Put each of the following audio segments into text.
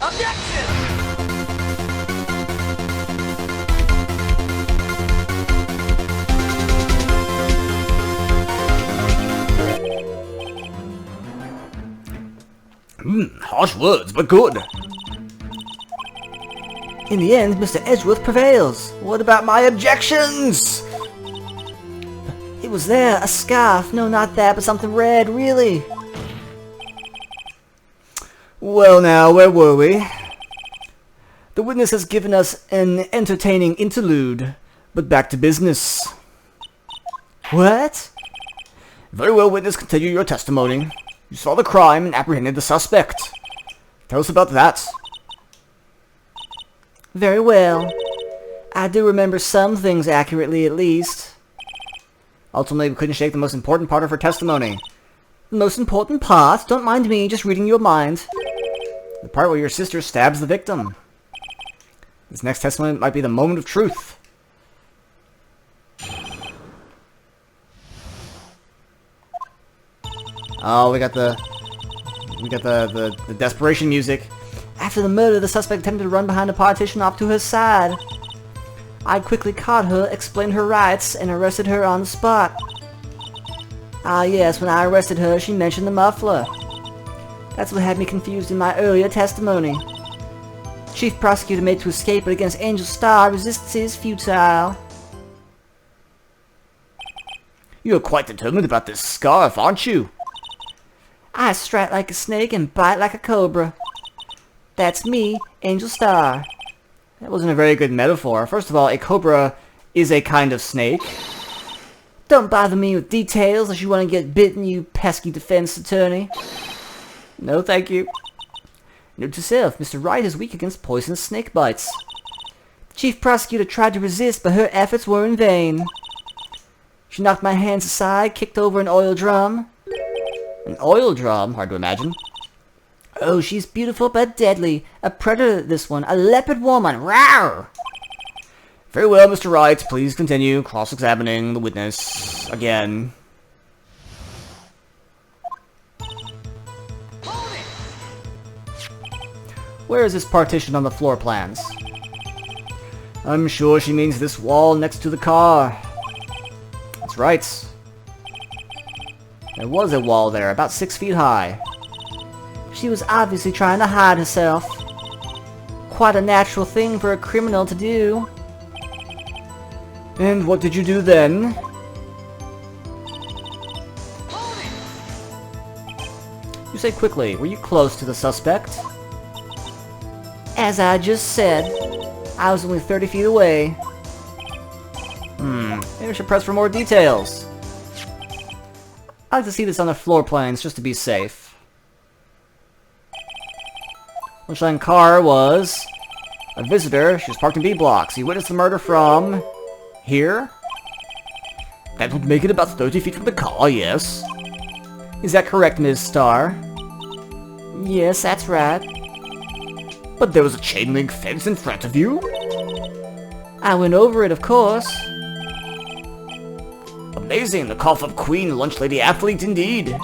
Objection! Harsh words, but good. In the end, Mr. Edgeworth prevails. What about my objections? It was there, a scarf. No, not that, but something red, really. Well now, where were we? The witness has given us an entertaining interlude, but back to business. What? Very well, witness, continue your testimony. You saw the crime and apprehended the suspect. Tell us about that. Very well. I do remember some things accurately, at least. Ultimately, we couldn't shake the most important part of her testimony. The most important part? Don't mind me, just reading your mind. The part where your sister stabs the victim. This next testimony might be the moment of truth. Oh, we got the desperation music. After the murder, the suspect attempted to run behind a partition off to her side. I quickly caught her, explained her rights, and arrested her on the spot. Ah yes, when I arrested her, she mentioned the muffler. That's what had me confused in my earlier testimony. Chief Prosecutor made to escape, but against Angel Star, resistance is futile. You're quite determined about this scarf, aren't you? I strike like a snake and bite like a cobra. That's me, Angel Star. That wasn't a very good metaphor. First of all, a cobra is a kind of snake. Don't bother me with details unless you want to get bitten, you pesky defense attorney. No, thank you. Note to self, Mr. Wright is weak against poisonous snake bites. The Chief Prosecutor tried to resist, but her efforts were in vain. She knocked my hands aside, kicked over an oil drum. An oil drum? Hard to imagine. Oh, she's beautiful but deadly. A predator, this one. A leopard woman. Rawr! Very well, Mr. Wright. Please continue cross-examining the witness again. Where is this partition on the floor plans? I'm sure she means this wall next to the car. That's right. There was a wall there, about 6 feet high. She was obviously trying to hide herself. Quite a natural thing for a criminal to do. And what did you do then? You say quickly, were you close to the suspect? As I just said, I was only 30 feet away. Maybe I should press for more details. I'd like to see this on the floor plans, just to be safe. Lunchtime car was a visitor. She was parked in B blocks. You witnessed the murder from here? That would make it about 30 feet from the car, yes. Is that correct, Ms. Starr? Yes, that's right. But there was a chain link fence in front of you? I went over it, of course. Amazing, the cough of Queen Lunch Lady Athlete indeed.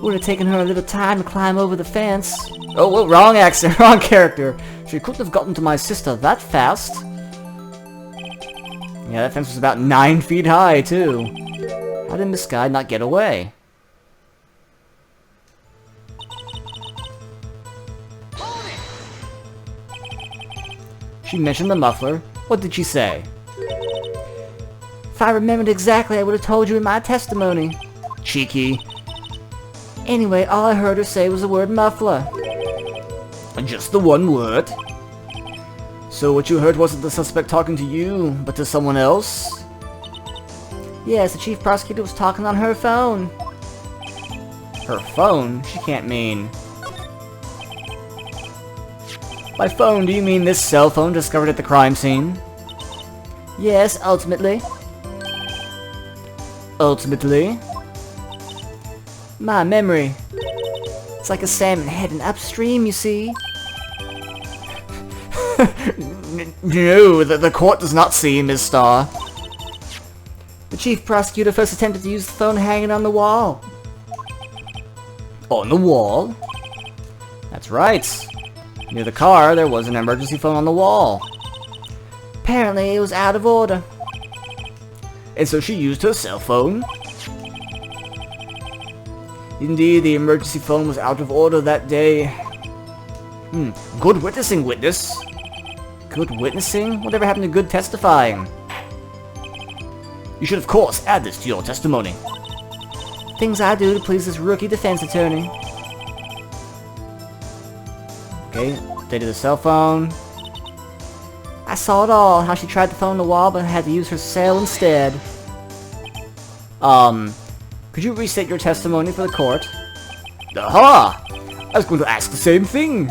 Would have taken her a little time to climb over the fence. Oh, well, wrong accent, wrong character. She couldn't have gotten to my sister that fast. Yeah, that fence was about 9 feet high, too. How did Miss Guy not get away? She mentioned the muffler. What did she say? If I remembered exactly, I would have told you in my testimony. Cheeky. Anyway, all I heard her say was the word muffler. Just the one word? So what you heard wasn't the suspect talking to you, but to someone else? Yes, the chief prosecutor was talking on her phone. Her phone? She can't mean... By phone, do you mean this cell phone discovered at the crime scene? Yes, ultimately. Ultimately? My memory. It's like a salmon heading upstream, you see. No, the court does not see, Ms. Starr. The chief prosecutor first attempted to use the phone hanging on the wall. On the wall? That's right. Near the car, there was an emergency phone on the wall. Apparently, it was out of order. And so she used her cell phone? Indeed, the emergency phone was out of order that day. Good witnessing, witness. Good witnessing? Whatever happened to good testifying? You should, of course, add this to your testimony. Things I do to please this rookie defense attorney. Okay, updated the cell phone. I saw it all, how she tried to phone the wall but had to use her cell instead. Could you restate your testimony for the court? Aha! I was going to ask the same thing.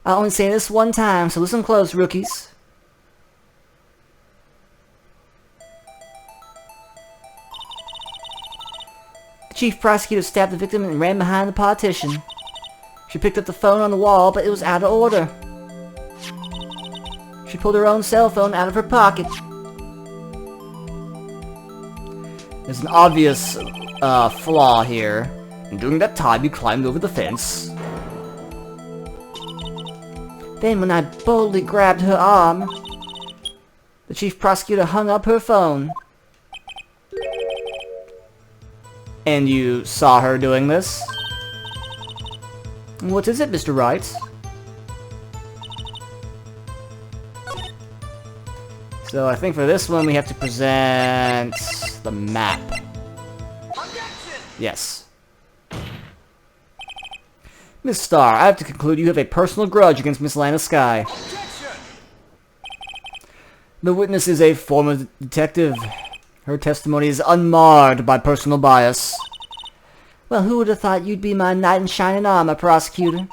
I'll only say this one time, so listen close, rookies. The chief prosecutor stabbed the victim and ran behind the partition. She picked up the phone on the wall, but it was out of order. She pulled her own cell phone out of her pocket. There's an obvious flaw here. And during that time, you climbed over the fence. Then when I boldly grabbed her arm, the chief prosecutor hung up her phone. And you saw her doing this? What is it, Mr. Wright? So I think for this one we have to present the map. Yes. Miss Starr, I have to conclude you have a personal grudge against Miss Lana Skye. The witness is a former detective. Her testimony is unmarred by personal bias. Well, who would have thought you'd be my knight in shining armor, prosecutor?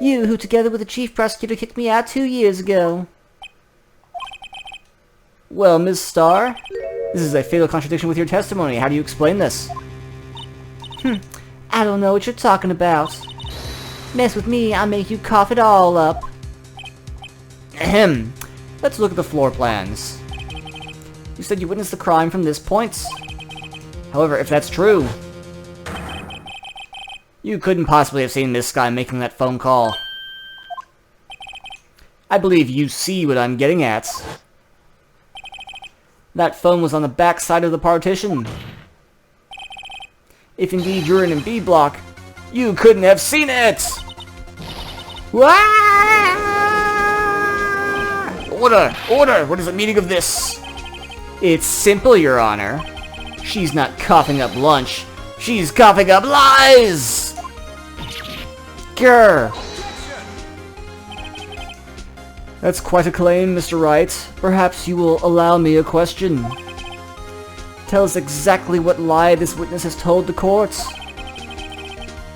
You, who together with the chief prosecutor kicked me out 2 years ago. Well, Miss Starr, this is a fatal contradiction with your testimony. How do you explain this? I don't know what you're talking about. Mess with me, I'll make you cough it all up. Ahem. Let's look at the floor plans. You said you witnessed the crime from this point. However, if that's true, you couldn't possibly have seen this guy making that phone call. I believe you see what I'm getting at. That phone was on the back side of the partition. If indeed you're in a B block, you couldn't have seen it! Order! Order! What is the meaning of this? It's simple, Your Honor. She's not coughing up lunch. She's coughing up lies! Grr! That's quite a claim, Mr. Wright. Perhaps you will allow me a question. Tell us exactly what lie this witness has told the court.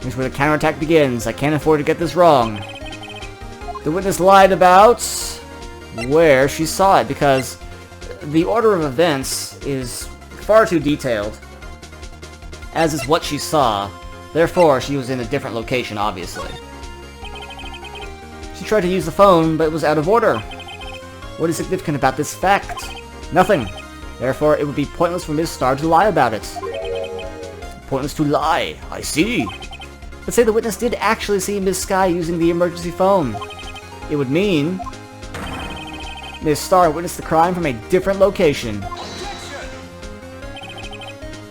Here's where the counterattack begins. I can't afford to get this wrong. The witness lied about where she saw it, because the order of events is far too detailed, as is what she saw. Therefore, she was in a different location, obviously. She tried to use the phone, but it was out of order. What is significant about this fact? Nothing. Therefore, it would be pointless for Ms. Starr to lie about it. Pointless to lie. I see. Let's say the witness did actually see Ms. Skye using the emergency phone. It would mean Ms. Starr witnessed the crime from a different location.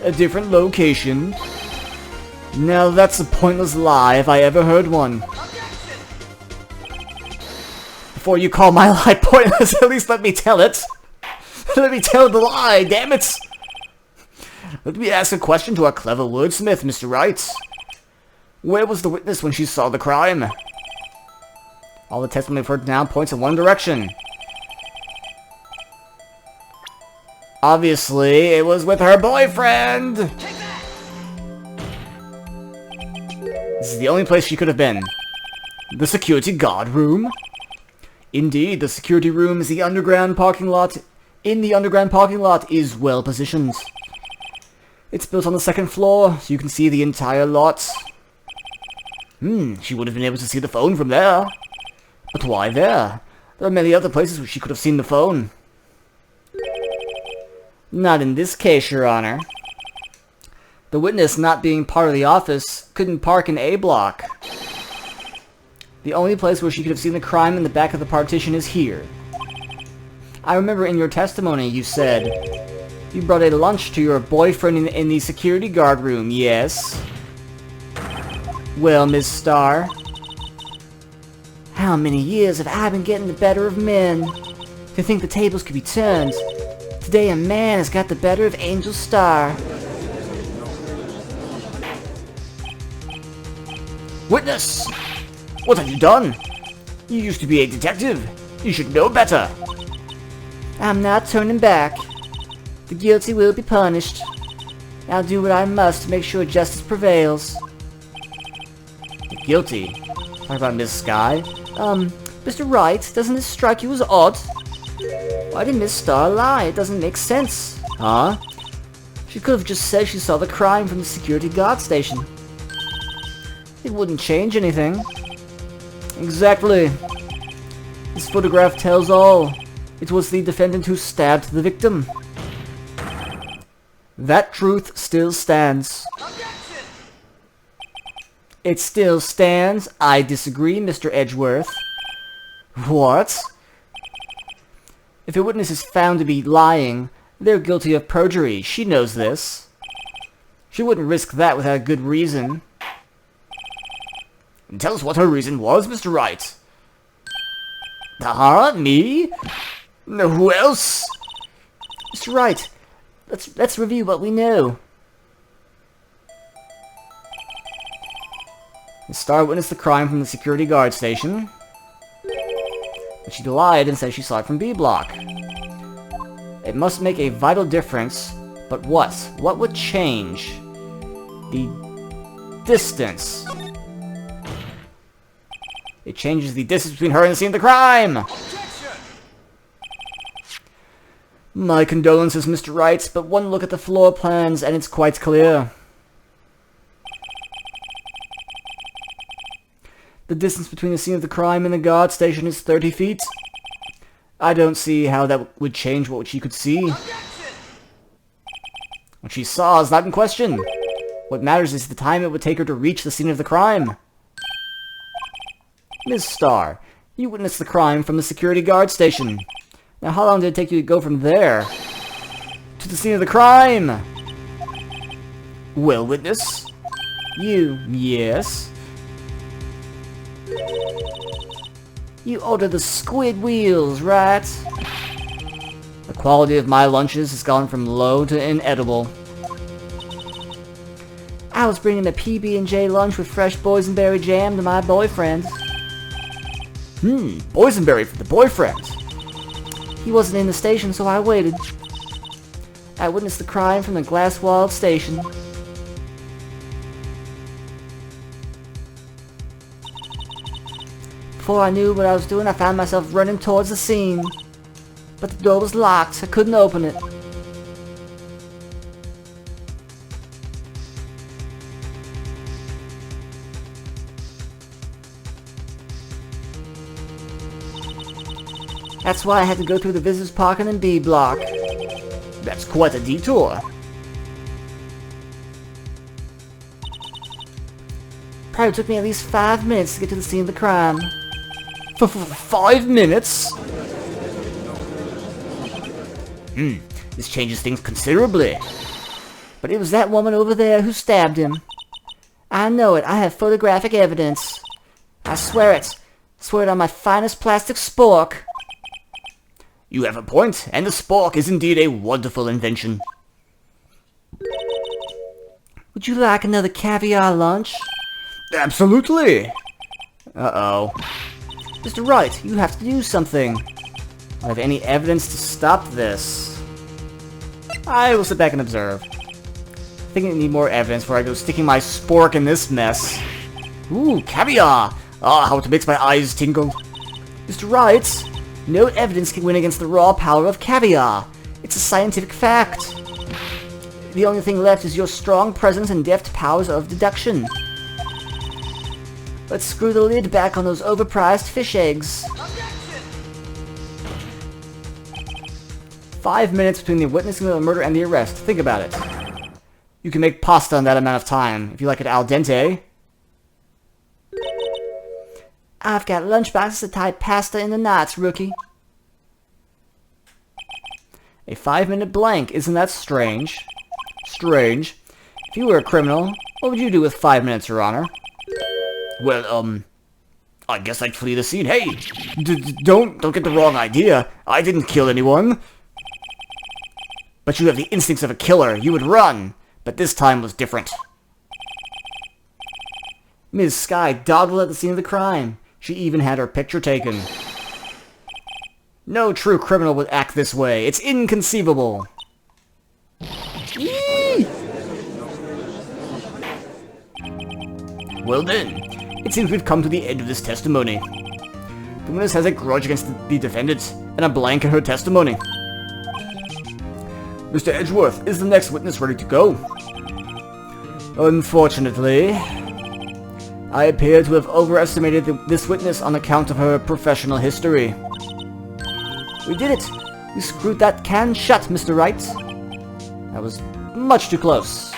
A different location? Now that's a pointless lie if I ever heard one. Before you call my lie pointless, at least let me tell it. Let me tell the lie, damn it! Let me ask a question to our clever wordsmith, Mr. Wright. Where was the witness when she saw the crime? All the testimony we've heard now points in one direction. Obviously, it was with her boyfriend! This is the only place she could have been. The security guard room? Indeed, the security room is the underground parking lot. In the underground parking lot is well positioned. It's built on the second floor, so you can see the entire lot. She would have been able to see the phone from there. But why there? There are many other places where she could have seen the phone. Not in this case, Your Honor. The witness, not being part of the office, couldn't park in A block. The only place where she could have seen the crime in the back of the partition is here. I remember in your testimony you said you brought a lunch to your boyfriend in the security guard room, yes? Well, Miss Starr, how many years have I been getting the better of men? To think the tables could be turned. Today a man has got the better of Angel Starr. Witness! What have you done? You used to be a detective. You should know better. I'm not turning back. The guilty will be punished. I'll do what I must to make sure justice prevails. The guilty? Talk about Miss Sky? Mr. Wright, doesn't this strike you as odd? Why did Miss Starr lie? It doesn't make sense. Huh? She could have just said she saw the crime from the security guard station. It wouldn't change anything. Exactly. This photograph tells all. It was the defendant who stabbed the victim. That truth still stands. Objection! It still stands. I disagree, Mr. Edgeworth. What? If a witness is found to be lying, they're guilty of perjury. She knows this. She wouldn't risk that without a good reason. Tell us what her reason was, Mr. Wright. Me? No, who else? Mr. Wright, let's review what we know. Miss Starr witnessed the crime from the security guard station. But she lied and said she saw it from B block. It must make a vital difference, but what? What would change? The distance. It changes the distance between her and the scene of the crime! Objection! My condolences, Mr. Wright, but one look at the floor plans and it's quite clear. The distance between the scene of the crime and the guard station is 30 feet. I don't see how that would change what she could see. Objection! What she saw is not in question. What matters is the time it would take her to reach the scene of the crime. Ms. Starr, you witnessed the crime from the security guard station. Now how long did it take you to go from there to the scene of the crime? Well, witness? Yes? You ordered the squid wheels, right? The quality of my lunches has gone from low to inedible. I was bringing a PB&J lunch with fresh boysenberry jam to my boyfriend. Boysenberry for the boyfriend. He wasn't in the station, so I waited. I witnessed the crime from the glass-walled station. Before I knew what I was doing, I found myself running towards the scene. But the door was locked. I couldn't open it. That's why I had to go through the visitors parking in B block. That's quite a detour. Probably took me at least 5 minutes to get to the scene of the crime. 5 minutes? This changes things considerably. But it was that woman over there who stabbed him. I know it. I have photographic evidence. I swear it. Swear it on my finest plastic spork. You have a point, and the spork is indeed a wonderful invention. Would you like another caviar lunch? Absolutely! Uh-oh. Mr. Wright, you have to do something. Do I have any evidence to stop this? I will sit back and observe. I think I need more evidence before I go sticking my spork in this mess. Ooh, caviar! Ah, how it makes my eyes tingle. Mr. Wright, no evidence can win against the raw power of caviar. It's a scientific fact. The only thing left is your strong presence and deft powers of deduction. Let's screw the lid back on those overpriced fish eggs. 5 minutes between the witnessing of the murder and the arrest. Think about it. You can make pasta in that amount of time, if you like it al dente. I've got lunchboxes that tie pasta in the knots, rookie. A 5-minute blank. Isn't that strange? Strange. If you were a criminal, what would you do with 5 minutes, Your Honor? Well, I guess I'd flee the scene. Hey! Don't get the wrong idea. I didn't kill anyone. But you have the instincts of a killer. You would run. But this time was different. Ms. Sky dawdled at the scene of the crime. She even had her picture taken. No true criminal would act this way. It's inconceivable. Eee! Well then, it seems we've come to the end of this testimony. The witness has a grudge against the defendant, and a blank in her testimony. Mr. Edgeworth, is the next witness ready to go? Unfortunately, I appear to have overestimated this witness on account of her professional history. We did it! We screwed that can shut, Mr. Wright. That was much too close.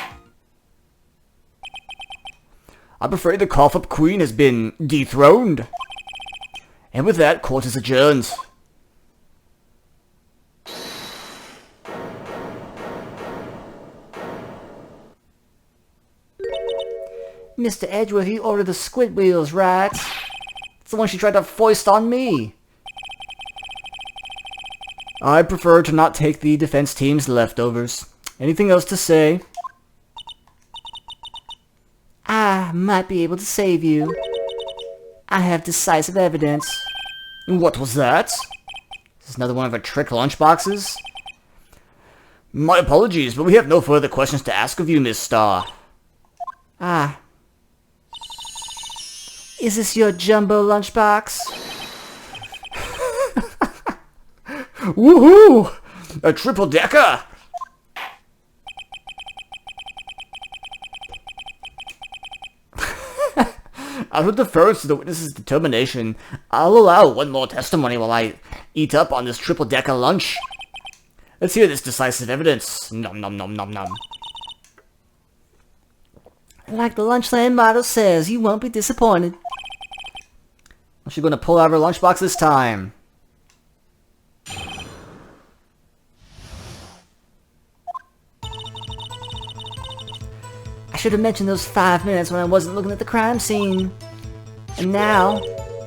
I'm afraid the cough-up queen has been dethroned. And with that, court is adjourned. Mr. Edgeworth, you ordered the squid wheels, right? It's the one she tried to foist on me. I prefer to not take the defense team's leftovers. Anything else to say? I might be able to save you. I have decisive evidence. What was that? Is this another one of our trick lunchboxes? My apologies, but we have no further questions to ask of you, Miss Starr. Ah. Is this your jumbo lunchbox? Woohoo! A triple-decker! Out of deference to the witness's determination, I'll allow one more testimony while I eat up on this triple-decker lunch. Let's hear this decisive evidence. Nom nom nom nom nom. Like the Lunchland motto says, you won't be disappointed. What's she going to pull out of her lunchbox this time? I should have mentioned those 5 minutes when I wasn't looking at the crime scene. And now,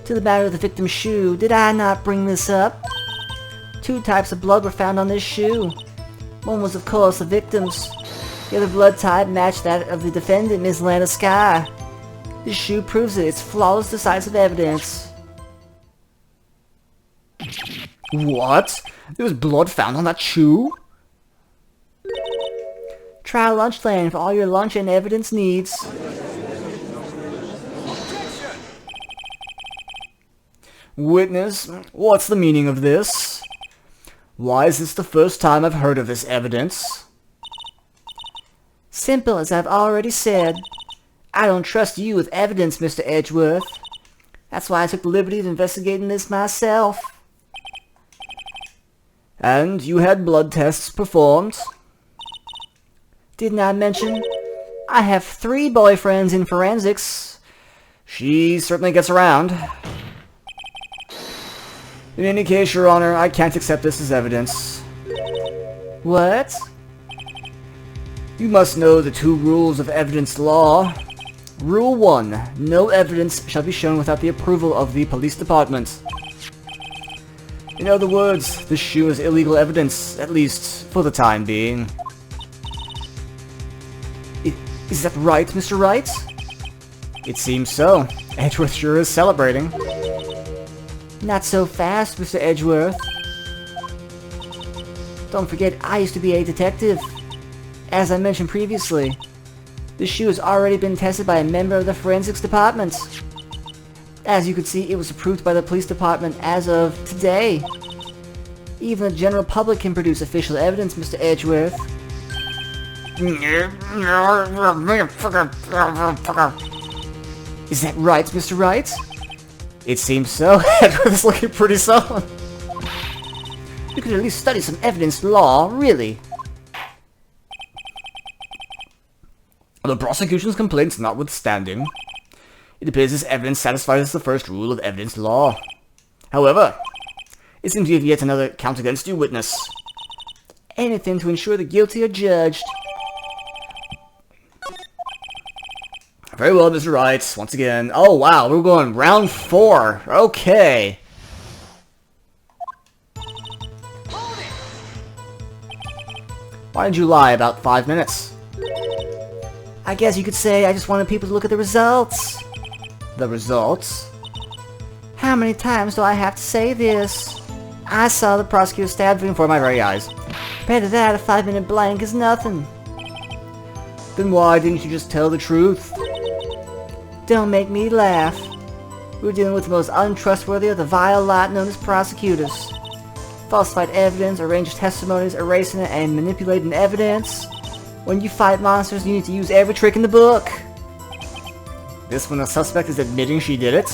to the matter of the victim's shoe. Did I not bring this up? 2 types of blood were found on this shoe. One was, of course, the victim's. The other blood type matched that of the defendant, Ms. Lana Sky. This shoe proves it. It's flawless, decisive evidence. What? There was blood found on that shoe? Try Lunchland for all your lunch and evidence needs. Witness, what's the meaning of this? Why is this the first time I've heard of this evidence? Simple, as I've already said. I don't trust you with evidence, Mr. Edgeworth. That's why I took the liberty of investigating this myself. And you had blood tests performed? Didn't I mention? I have 3 boyfriends in forensics. She certainly gets around. In any case, Your Honor, I can't accept this as evidence. What? You must know the 2 rules of evidence law. Rule 1. No evidence shall be shown without the approval of the police department. In other words, this shoe is illegal evidence, at least for the time being. Is that right, Mr. Wright? It seems so. Edgeworth sure is celebrating. Not so fast, Mr. Edgeworth. Don't forget, I used to be a detective. As I mentioned previously, this shoe has already been tested by a member of the forensics department. As you can see, it was approved by the police department as of today. Even the general public can produce official evidence, Mr. Edgeworth. Is that right, Mr. Wright? It seems so. Edgeworth is looking pretty sullen. You could at least study some evidence law, really. The prosecution's complaints notwithstanding, It appears this evidence satisfies the first rule of evidence law. However, it seems you have yet another count against you, witness. Anything to ensure the guilty are judged. Very well, Mr. Wright. Once again. Oh, wow. We're going round 4. Okay. Why did you lie about 5 minutes? I guess you could say I just wanted people to look at the results. The results? How many times do I have to say this? I saw the prosecutor stab him Before my very eyes. Compared to that, a 5-minute blank is nothing. Then why didn't you just tell the truth? Don't make me laugh. We're dealing with the most untrustworthy of the vile lot known as prosecutors. Falsified evidence, arranged testimonies, erasing it, and manipulating evidence. When you fight monsters, you need to use every trick in the book. This when the suspect is admitting she did it?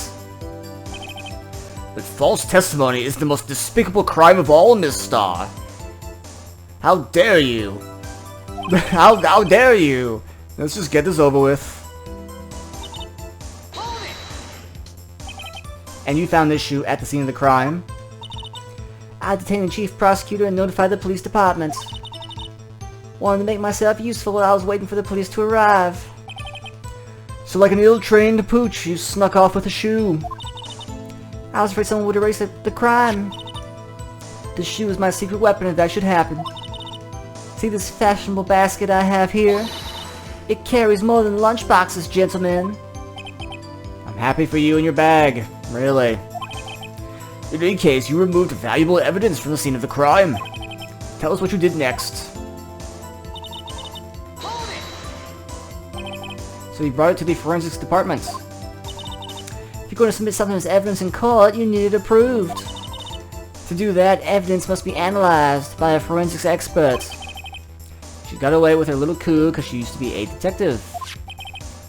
But false testimony is the most despicable crime of all, Miss Starr. How dare you? How dare you? Let's just get this over with. And you found this shoe at the scene of the crime? I detained the chief prosecutor and notified the police department. Wanted to make myself useful while I was waiting for the police to arrive. So like an ill-trained pooch, you snuck off with a shoe. I was afraid someone would erase the crime. The shoe is my secret weapon if that should happen. See this fashionable basket I have here? It carries more than lunchboxes, gentlemen. I'm happy for you and your bag. Really. In any case, you removed valuable evidence from the scene of the crime. Tell us what you did next. So you brought it to the forensics department. If you're going to submit something as evidence in court, you need it approved. To do that, evidence must be analyzed by a forensics expert. She got away with her little coup because she used to be a detective.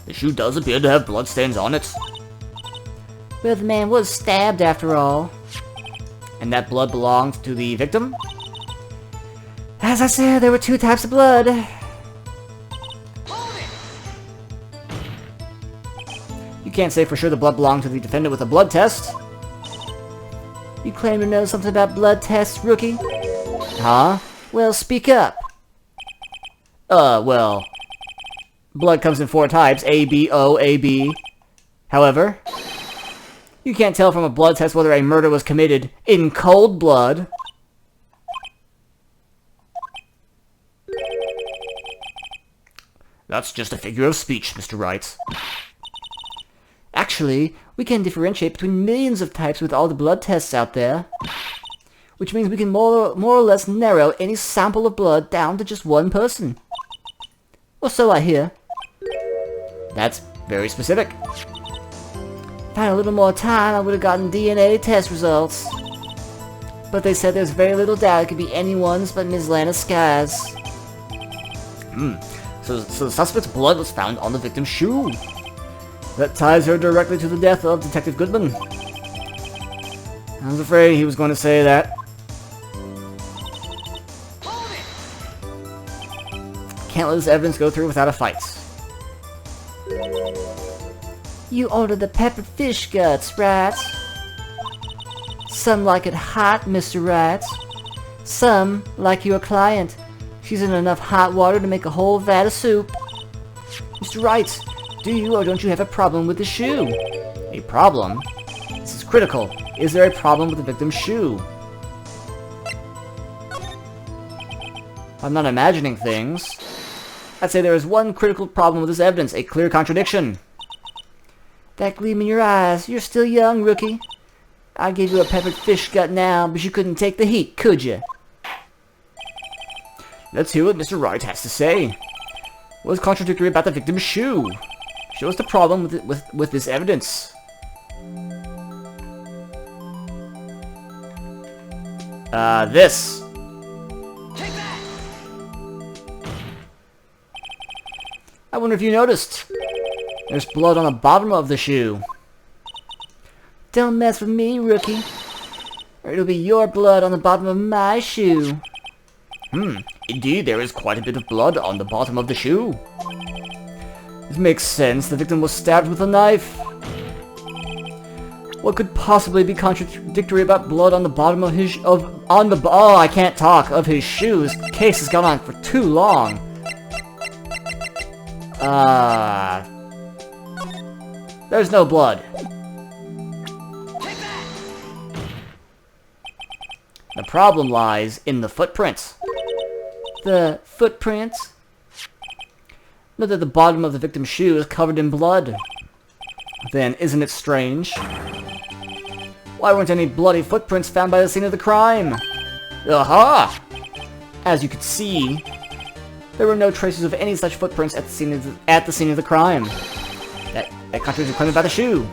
The shoe does appear to have bloodstains on it. Well, the man was stabbed after all. And that blood belonged to the victim? As I said, there were 2 types of blood. You can't say for sure the blood belonged to the defendant with a blood test. You claim to know something about blood tests, rookie? Huh? Well, speak up. Well, blood comes in 4 types, A, B, O, A, B. However, you can't tell from a blood test whether a murder was committed in cold blood. That's just a figure of speech, Mr. Wright. Actually, we can differentiate between millions of types with all the blood tests out there. Which means we can more or less narrow any sample of blood down to just one person. Or so I hear. That's very specific. If I had a little more time, I would have gotten DNA test results. But they said there's very little doubt it could be anyone's but Ms. Lana Sky's. So the suspect's blood was found on the victim's shoe. That ties her directly to the death of Detective Goodman. I was afraid he was going to say that. Can't let this evidence go through without a fight. You ordered the peppered fish guts, right? Some like it hot, Mr. Wright. Some like your client. She's in enough hot water to make a whole vat of soup. Mr. Wright, do you or don't you have a problem with the shoe? A problem? This is critical. Is there a problem with the victim's shoe? I'm not imagining things. I'd say there is one critical problem with this evidence, a clear contradiction. That gleam in your eyes, you're still young, rookie. I'd give you a peppered fish gut now, but you couldn't take the heat, could you? Let's hear what Mr. Wright has to say. What is contradictory about the victim's shoe? Show us the problem with this evidence. This. Take that! I wonder if you noticed. There's blood on the bottom of the shoe. Don't mess with me, rookie. Or it'll be your blood on the bottom of my shoe. Indeed, there is quite a bit of blood on the bottom of the shoe. It makes sense. The victim was stabbed with a knife. What could possibly be contradictory about blood on the bottom of his oh, I can't talk, of his shoes? The case has gone on for too long. There's no blood. The problem lies in the footprints. The footprints? Note that the bottom of the victim's shoe is covered in blood. Then, isn't it strange? Why weren't any bloody footprints found by the scene of the crime? Aha! As you could see, there were no traces of any such footprints at the scene of the crime. That contradicts the claim about the shoe.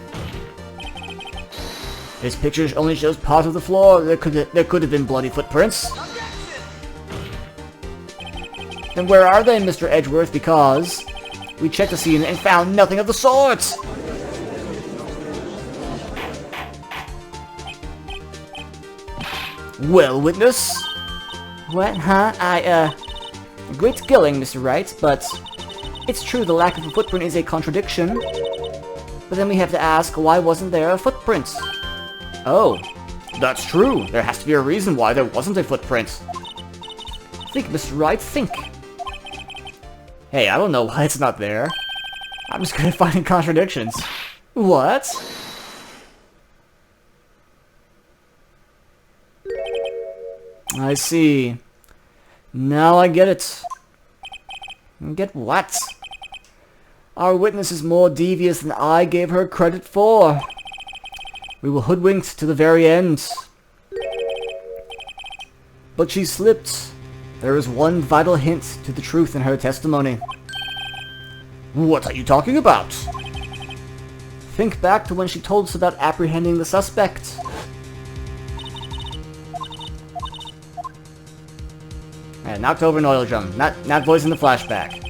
This picture only shows part of the floor. There could have been bloody footprints. Then where are they, Mr. Edgeworth? Because we checked the scene and found nothing of the sort. Well, witness? What, huh? Great killing, Mr. Wright, but it's true the lack of a footprint is a contradiction. But then we have to ask, why wasn't there a footprint? Oh, that's true. There has to be a reason why there wasn't a footprint. Think, Mr. Wright, think. Hey, I don't know why it's not there. I'm just good at finding contradictions. What? I see. Now I get it. Get what? Our witness is more devious than I gave her credit for. We were hoodwinked to the very end. But she slipped. There is one vital hint to the truth in her testimony. What are you talking about? Think back to when she told us about apprehending the suspect. Knocked over an oil drum. Not voicing the flashback.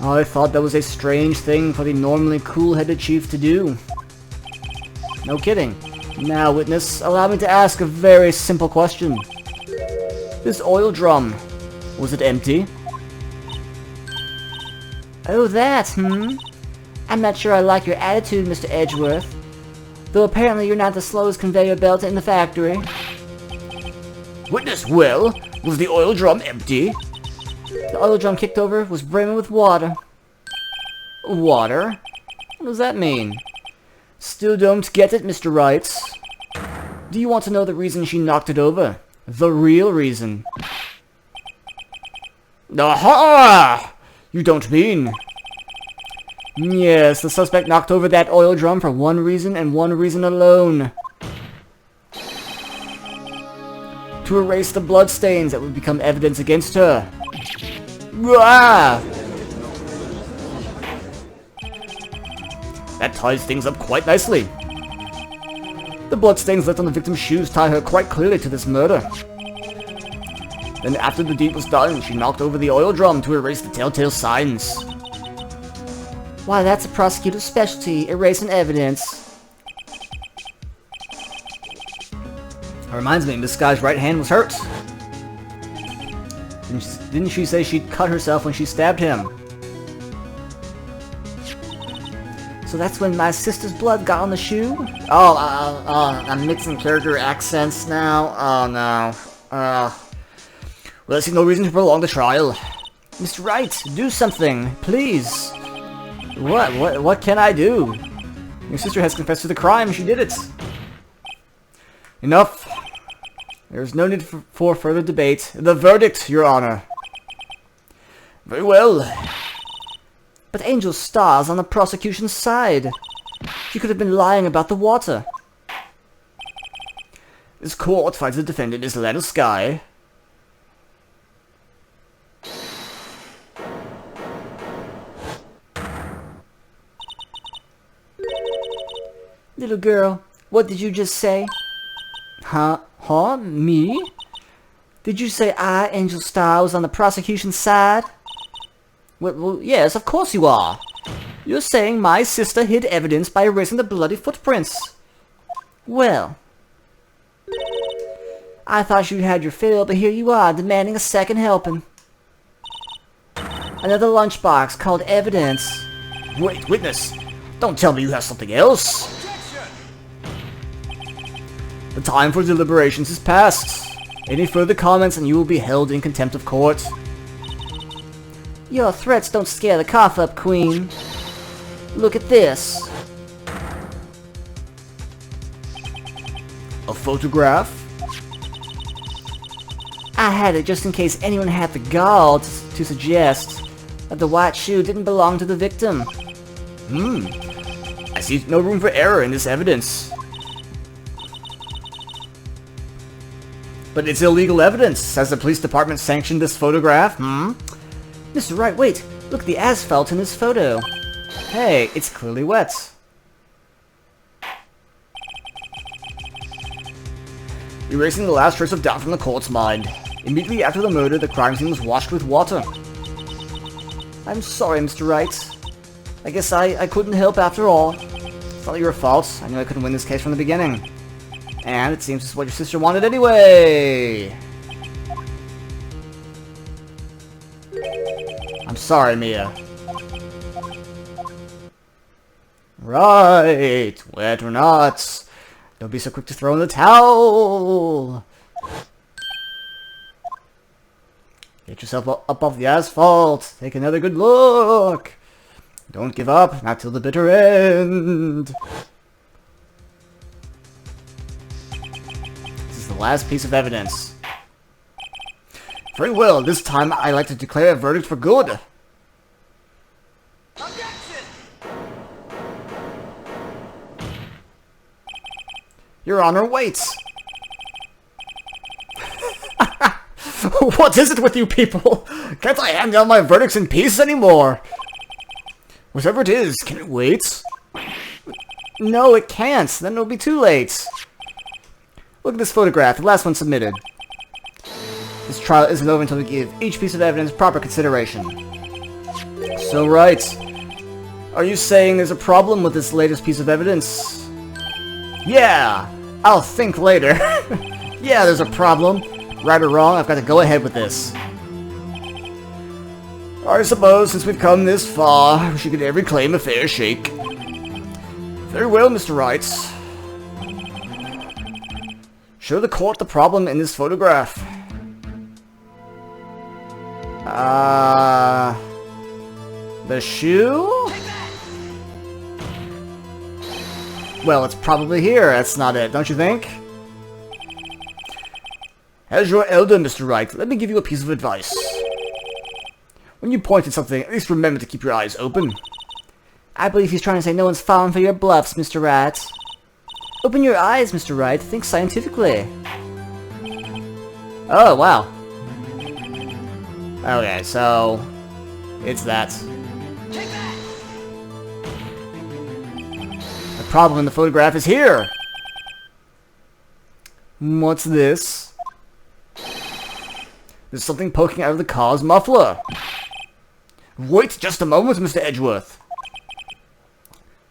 I thought that was a strange thing for the normally cool-headed chief to do. No kidding. Now, witness, allow me to ask a very simple question. This oil drum, was it empty? Oh, that, I'm not sure I like your attitude, Mr. Edgeworth. Though apparently you're not the slowest conveyor belt in the factory. Witness, well, was the oil drum empty? The oil drum kicked over was brimming with water. Water? What does that mean? Still don't get it, Mr. Wright. Do you want to know the reason she knocked it over? The real reason. Aha! You don't mean... Yes, the suspect knocked over that oil drum for one reason and one reason alone. To erase the bloodstains that would become evidence against her. Ah! That ties things up quite nicely. The bloodstains left on the victim's shoes tie her quite clearly to this murder. Then after the deed was done, she knocked over the oil drum to erase the telltale signs. Why, that's a prosecutor's specialty, erasing evidence. Reminds me, Miss Sky's right hand was hurt. Didn't she say she'd cut herself when she stabbed him? So that's when my sister's blood got on the shoe? I'm mixing character accents now. Oh no. Well, I see no reason to prolong the trial. Mr. Wright, do something, please. What can I do? Your sister has confessed to the crime. She did it. Enough. There is no need for further debate. The verdict, Your Honor. Very well. But Angel Star's on the prosecution's side. She could have been lying about the water. This court finds the defendant is Lana Sky. Little girl, what did you just say? Huh? Me? Did you say I, Angel Star, was on the prosecution's side? Well, yes, of course you are. You're saying my sister hid evidence by erasing the bloody footprints. Well, I thought you had your fill, but here you are, demanding a second helping. Another lunchbox called evidence. Wait, witness. Don't tell me you have something else! The time for deliberations is past. Any further comments and you will be held in contempt of court. Your threats don't scare the cough up, Queen. Look at this. A photograph? I had it just in case anyone had the gall to suggest that the white shoe didn't belong to the victim. I see no room for error in this evidence. But it's illegal evidence. Has the police department sanctioned this photograph? Mr. Wright, wait! Look at the asphalt in this photo. Hey, it's clearly wet. Erasing the last trace of doubt from the court's mind. Immediately after the murder, the crime scene was washed with water. I'm sorry, Mr. Wright. I guess I couldn't help after all. It's not your fault. I knew I couldn't win this case from the beginning. And it seems it's what your sister wanted anyway. I'm sorry, Mia. Right, wet or not. Don't be so quick to throw in the towel. Get yourself up off the asphalt. Take another good look. Don't give up, not till the bitter end. This is the last piece of evidence. Very well, this time I'd like to declare a verdict for good. Your Honor, wait! What is it with you people? Can't I hand down my verdicts in peace anymore? Whatever it is, can it wait? No, it can't. Then it'll be too late. Look at this photograph, the last one submitted. This trial isn't over until we give each piece of evidence proper consideration. So, Wright, are you saying there's a problem with this latest piece of evidence? Yeah! I'll think later. Yeah, there's a problem. Right or wrong, I've got to go ahead with this. I suppose since we've come this far, we should give every claim a fair shake. Very well, Mr. Wright. Show the court the problem in this photograph. The shoe? Well, it's probably here. That's not it, don't you think? As your elder, Mr. Wright, let me give you a piece of advice. When you point at something, at least remember to keep your eyes open. I believe he's trying to say no one's falling for your bluffs, Mr. Wright. Open your eyes, Mr. Wright. Think scientifically. Oh, wow. Okay, so... it's that. The problem in the photograph is here! What's this? There's something poking out of the car's muffler. Wait just a moment, Mr. Edgeworth.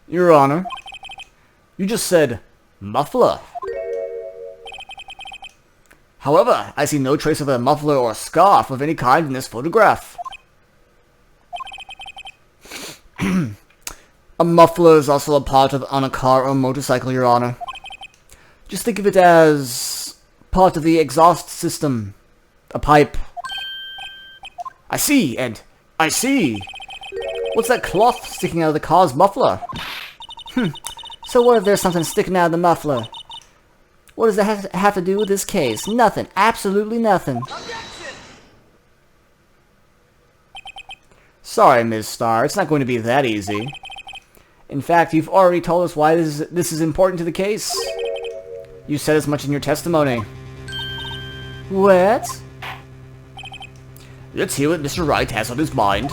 Your Honor, you just said muffler. However, I see no trace of a muffler or scarf of any kind in this photograph. A muffler is also a part on a car or motorcycle, Your Honor. Just think of it as part of the exhaust system. A pipe. I see, Ed. I see. What's that cloth sticking out of the car's muffler? So what if there's something sticking out of the muffler? What does that have to do with this case? Nothing. Absolutely nothing. Sorry, Ms. Starr. It's not going to be that easy. In fact, you've already told us why this is important to the case. You said as much in your testimony. What? Let's hear what Mr. Wright has on his mind.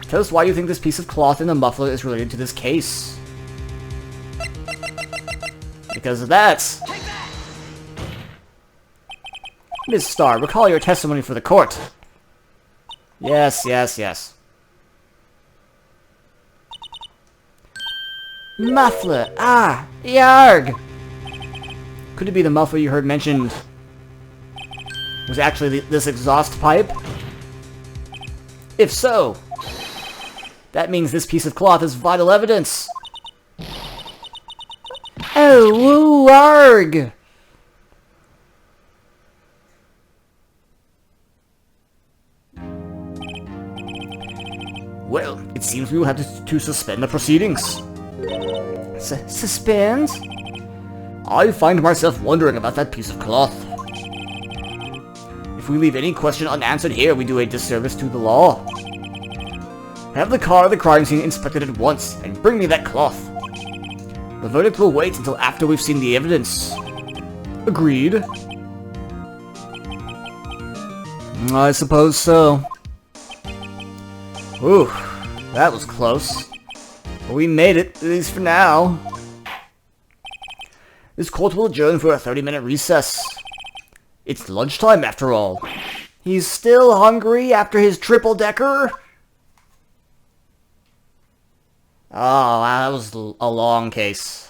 Tell us why you think this piece of cloth in the muffler is related to this case. Because of that. Ms. Starr, recall your testimony for the court. Yes, yes, yes. Muffler. Ah, yarg. Could it be the muffler you heard mentioned was actually this exhaust pipe? If so, That means this piece of cloth is vital evidence. Oh, woo, arg! Well, it seems we will have to suspend the proceedings. Suspend? I find myself wondering about that piece of cloth. If we leave any question unanswered here, we do a disservice to the law. Have the car of the crime scene inspected at once, and bring me that cloth. The verdict will wait until after we've seen the evidence. Agreed. I suppose so. Ooh, that was close. But we made it, at least for now. This court will adjourn for a 30-minute recess. It's lunchtime, after all. He's still hungry after his triple-decker? Oh, wow, that was a long case.